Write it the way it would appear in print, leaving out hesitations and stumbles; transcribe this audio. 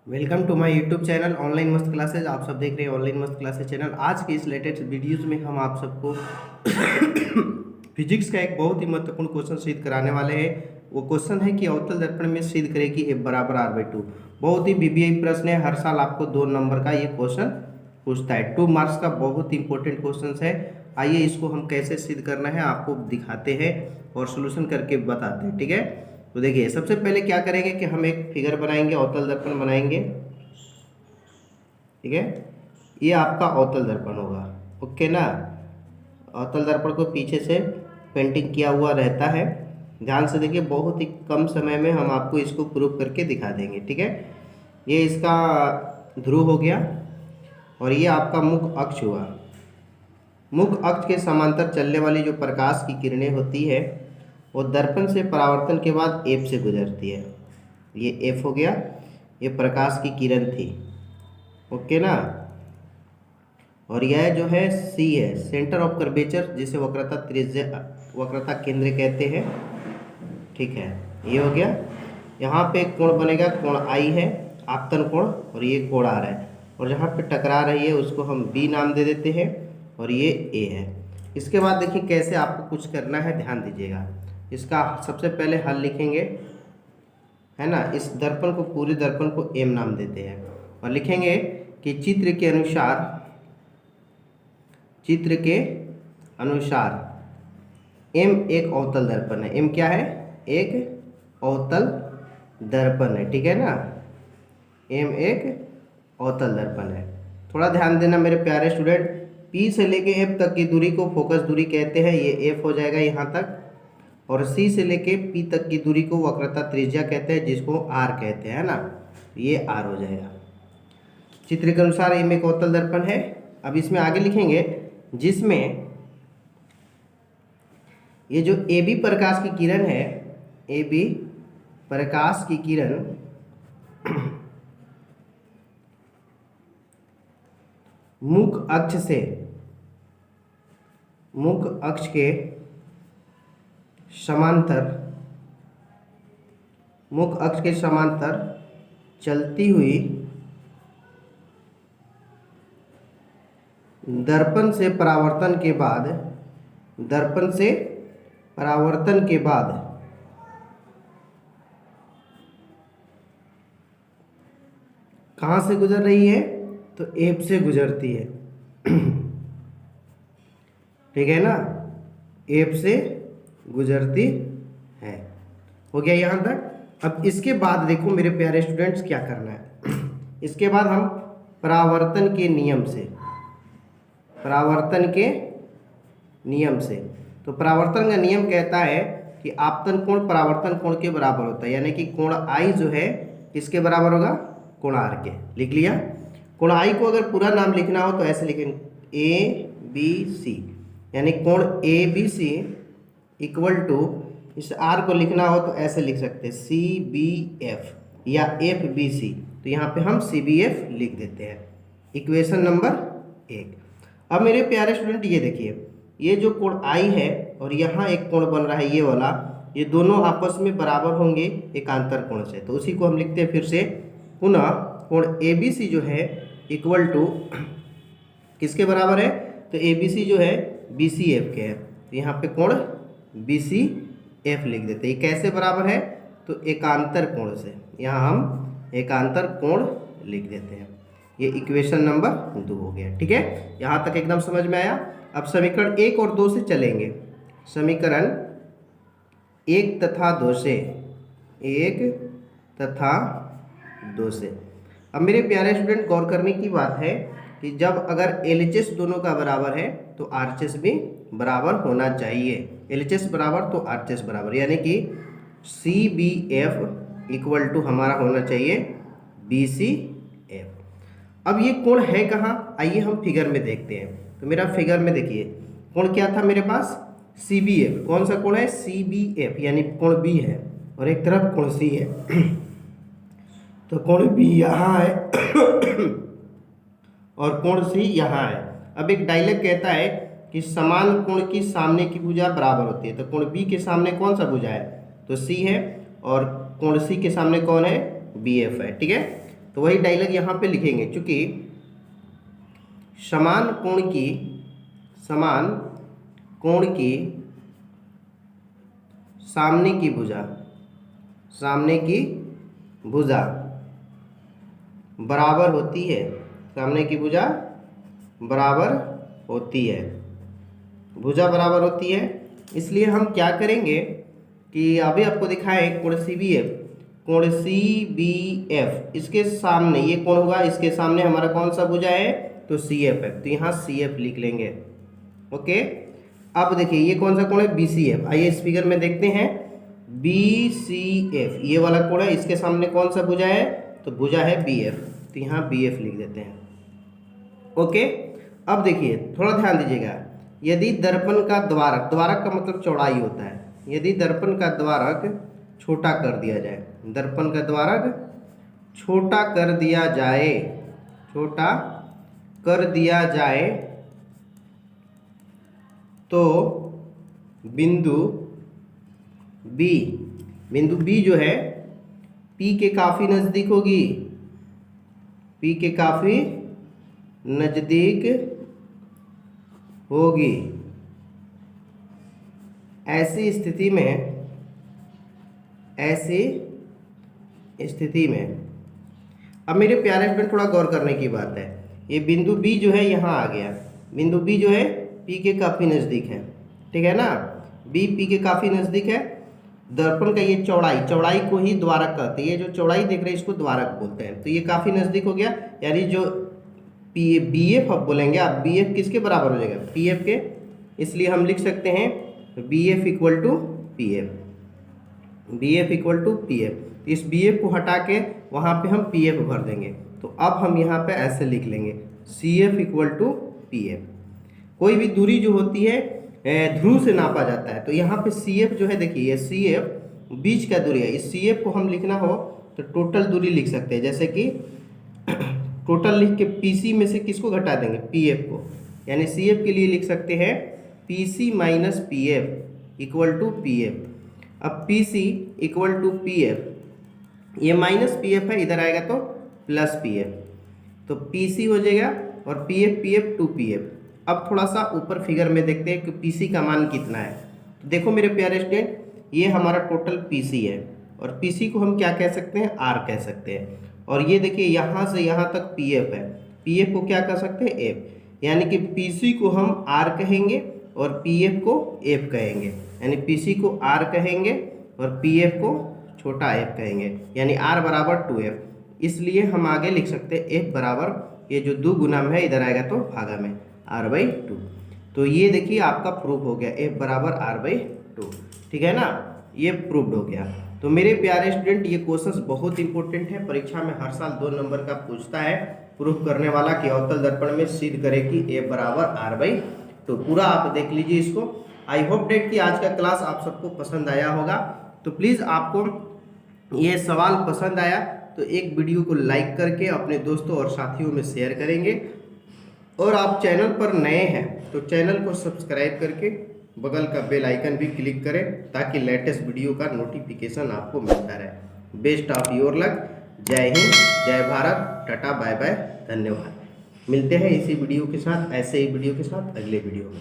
Welcome to my YouTube channel online मस्त classes. आप सब देख रहे हैं ऑनलाइन मस्त क्लासेज चैनल। आज के इस लेटेस्ट वीडियोस में हम आप सबको फिजिक्स का एक बहुत ही महत्वपूर्ण क्वेश्चन सिद्ध कराने वाले हैं। वो क्वेश्चन है कि अवतल दर्पण में सिद्ध करें कि F बराबर r/2। बहुत ही बीबीआई प्रश्न है, हर साल आपको 2 नंबर का ये क्वेश्चन पूछता है। 2 मार्क्स का बहुत ही इंपॉर्टेंट क्वेश्चन है। आइए इसको हम कैसे सिद्ध करना है आपको दिखाते हैं और सोल्यूशन करके बताते हैं, ठीक है। तो देखिए, सबसे पहले क्या करेंगे कि हम एक फिगर बनाएंगे, अवतल दर्पण बनाएंगे, ठीक है। ये आपका अवतल दर्पण होगा, ओके ना। अवतल दर्पण को पीछे से पेंटिंग किया हुआ रहता है। ध्यान से देखिए, बहुत ही कम समय में हम आपको इसको प्रूव करके दिखा देंगे, ठीक है। ये इसका ध्रुव हो गया और ये आपका मुख्य अक्ष हुआ। मुख्य अक्ष के समांतर चलने वाली जो प्रकाश की किरणें होती है वो दर्पण से परावर्तन के बाद F से गुजरती है। ये F हो गया, ये प्रकाश की किरण थी, ओके ना। और यह जो है C है, सेंटर ऑफ कर्वेचर, जिसे वक्रता त्रिज्या वक्रता केंद्र कहते हैं, ठीक है। ये हो गया। यहाँ पे कोण बनेगा, कोण I है, आपतन कोण, और ये कोण R है। और जहाँ पे टकरा रही है उसको हम B नाम दे देते हैं और ये A है। इसके बाद देखिए कैसे आपको कुछ करना है, ध्यान दीजिएगा। इसका सबसे पहले हल लिखेंगे, है ना। इस दर्पण को, पूरे दर्पण को M नाम देते हैं और लिखेंगे कि चित्र के अनुसार M एक अवतल दर्पण है। M क्या है? एक अवतल दर्पण है, ठीक है ना। M एक अवतल दर्पण है। थोड़ा ध्यान देना मेरे प्यारे स्टूडेंट, P से लेके F तक की दूरी को फोकस दूरी कहते हैं, ये F हो जाएगा यहाँ तक। और C से लेके P तक की दूरी को वक्रता त्रिज्या कहते हैं, जिसको R कहते हैं, ना। ये R हो जाएगा। चित्र के अनुसार M एक अवतल दर्पण है। अब इसमें आगे लिखेंगे, जिसमें ये जो AB प्रकाश की किरण है, AB प्रकाश की किरण मुख्य अक्ष के समांतर चलती हुई दर्पण से परावर्तन के बाद कहाँ से गुजर रही है? तो F से गुजरती है, ठीक है ना। F से गुजरती है। हो गया यहाँ तक। अब इसके बाद देखो मेरे प्यारे स्टूडेंट्स, क्या करना है। इसके बाद हम परावर्तन के नियम से, तो परावर्तन का नियम कहता है कि आपतन कोण परावर्तन कोण के बराबर होता है, यानी कि कोण I जो है किसके बराबर होगा? कोण R के। लिख लिया। कोण I को अगर पूरा नाम लिखना हो तो ऐसे लिखेंगे, ABC, यानी कोण ABC इक्वल टू, इस R को लिखना हो तो ऐसे लिख सकते हैं, CBF या FBC। तो यहाँ पे हम CBF लिख देते हैं। Equation number 1। अब मेरे प्यारे स्टूडेंट ये देखिए, ये जो कोण I है और यहाँ एक कोण बन रहा है ये वाला, ये दोनों आपस में बराबर होंगे एकांतर कोण से। तो उसी को हम लिखते हैं फिर से पुनः, कोण ABC जो है इक्वल टू किसके बराबर है? तो ABC जो है BCF के है। तो यहाँ पे कोण BCF लिख देते हैं। ये कैसे बराबर है? तो एकांतर कोण से, यहाँ हम एकांतर कोण लिख देते हैं। ये इक्वेशन नंबर 2 हो गया, ठीक है। यहाँ तक एकदम समझ में आया। अब समीकरण 1 और 2 से चलेंगे। समीकरण 1 तथा 2 से। अब मेरे प्यारे स्टूडेंट, गौर करने की बात है कि जब अगर LHS दोनों का बराबर है तो RHS भी बराबर होना चाहिए। LHS बराबर तो RHS बराबर, यानी कि CBF इक्वल टू हमारा होना चाहिए BCF। अब ये कोण है कहाँ? आइए हम फिगर में देखते हैं। तो मेरा फिगर में देखिए, कोण क्या था मेरे पास? CBF। कौन सा कोण है? CBF, यानी कोण B है और एक तरफ कोण C है। तो कोण B यहाँ है और कोण C यहाँ है। अब एक डायलॉग कहता है कि समान कोण की सामने की भुजा बराबर होती है। तो कोण B के सामने कौन सा भुजा है? तो C है, और कोण C के सामने कौन है? BF है, ठीक है। तो वही डायलॉग यहाँ पे लिखेंगे, चूंकि समान कोण की सामने की भुजा बराबर होती है, सामने की भुजा बराबर होती है, भुजा बराबर होती है। इसलिए हम क्या करेंगे कि अभी आपको दिखाएं कोण CBF, इसके सामने ये कोण होगा, इसके सामने हमारा कौन सा भुजा है, तो CF है, तो यहाँ CF लिख लेंगे। ओके, अब देखिए ये कौन सा कोण है, BCF। आइए इस फिगर में देखते हैं, BCF ये वाला कोण है, इसके सामने कौन सा भुजा है, तो भुजा है BF, तो यहाँ BF लिख देते हैं। ओके, अब देखिए थोड़ा ध्यान दीजिएगा, यदि दर्पण का द्वारक का मतलब चौड़ाई होता है, यदि दर्पण का द्वारक छोटा कर दिया जाए, दर्पण का द्वारक छोटा कर दिया जाए तो बिंदु B जो है P के काफी नजदीक होगी, P के काफी नजदीक होगी। ऐसी स्थिति में अब मेरे प्यारे स्टूडेंट थोड़ा गौर करने की बात है, ये बिंदु B जो है यहाँ आ गया, बिंदु B जो है P के काफ़ी नज़दीक है, ठीक है ना, B P के काफ़ी नज़दीक है। दर्पण का ये चौड़ाई को ही द्वारक कहते हैं, ये जो चौड़ाई देख रहे हैं इसको द्वारक बोलते हैं, तो ये काफ़ी नज़दीक हो गया, यानी जो BF अब बोलेंगे आप, BF किसके बराबर हो जाएगा, PF के, इसलिए हम लिख सकते हैं BF इक्वल टू PF। इस BF को हटा के वहाँ पे हम PF भर देंगे, तो अब हम यहाँ पे ऐसे लिख लेंगे CF इक्वल टू PF। कोई भी दूरी जो होती है ध्रुव से नापा जाता है, तो यहाँ पे CF जो है, देखिए ये CF बीच का दूरी है, इस CF को हम लिखना हो तो टोटल दूरी लिख सकते हैं, जैसे कि टोटल लिख के PC में से किसको घटा देंगे, PF को, यानी CF के लिए लिख सकते हैं PC minus PF equal to PF। अब PC इक्वल टू PF, ये माइनस PF है, इधर आएगा तो प्लस PF, तो PC हो जाएगा और PF 2PF। अब थोड़ा सा ऊपर फिगर में देखते हैं कि PC का मान कितना है। तो देखो मेरे प्यारे स्टूडेंट, ये हमारा टोटल PC है और PC को हम क्या कह सकते हैं, R कह सकते हैं, और ये देखिए यहाँ से यहाँ तक PF है, PF को क्या कह सकते हैं, F, यानी कि PC को हम R कहेंगे और PF को F कहेंगे, यानी PC को R कहेंगे और PF को छोटा f कहेंगे, यानी R बराबर 2f। इसलिए हम आगे लिख सकते हैं f बराबर, ये जो 2 गुना में है इधर आएगा तो भागा में R/2। तो ये देखिए आपका प्रूफ हो गया, f बराबर R/2, ठीक है ना, ये प्रूव्ड हो गया। तो मेरे प्यारे स्टूडेंट, ये क्वेश्चंस बहुत इंपॉर्टेंट है, परीक्षा में हर साल 2 नंबर का पूछता है, प्रूफ करने वाला कि अवतल दर्पण में सिद्ध करे कि f बराबर R/2। पूरा आप देख लीजिए इसको। आई होप डेट कि आज का क्लास आप सबको पसंद आया होगा। तो प्लीज़ आपको ये सवाल पसंद आया तो एक वीडियो को लाइक करके अपने दोस्तों और साथियों में शेयर करेंगे, और आप चैनल पर नए हैं तो चैनल को सब्सक्राइब करके बगल का बेल आइकन भी क्लिक करें ताकि लेटेस्ट वीडियो का नोटिफिकेशन आपको मिलता रहे। Best of your luck. जय हिंद, जय भारत, टाटा बाय बाय, धन्यवाद। मिलते हैं इसी वीडियो के साथ, ऐसे ही वीडियो के साथ अगले वीडियो में।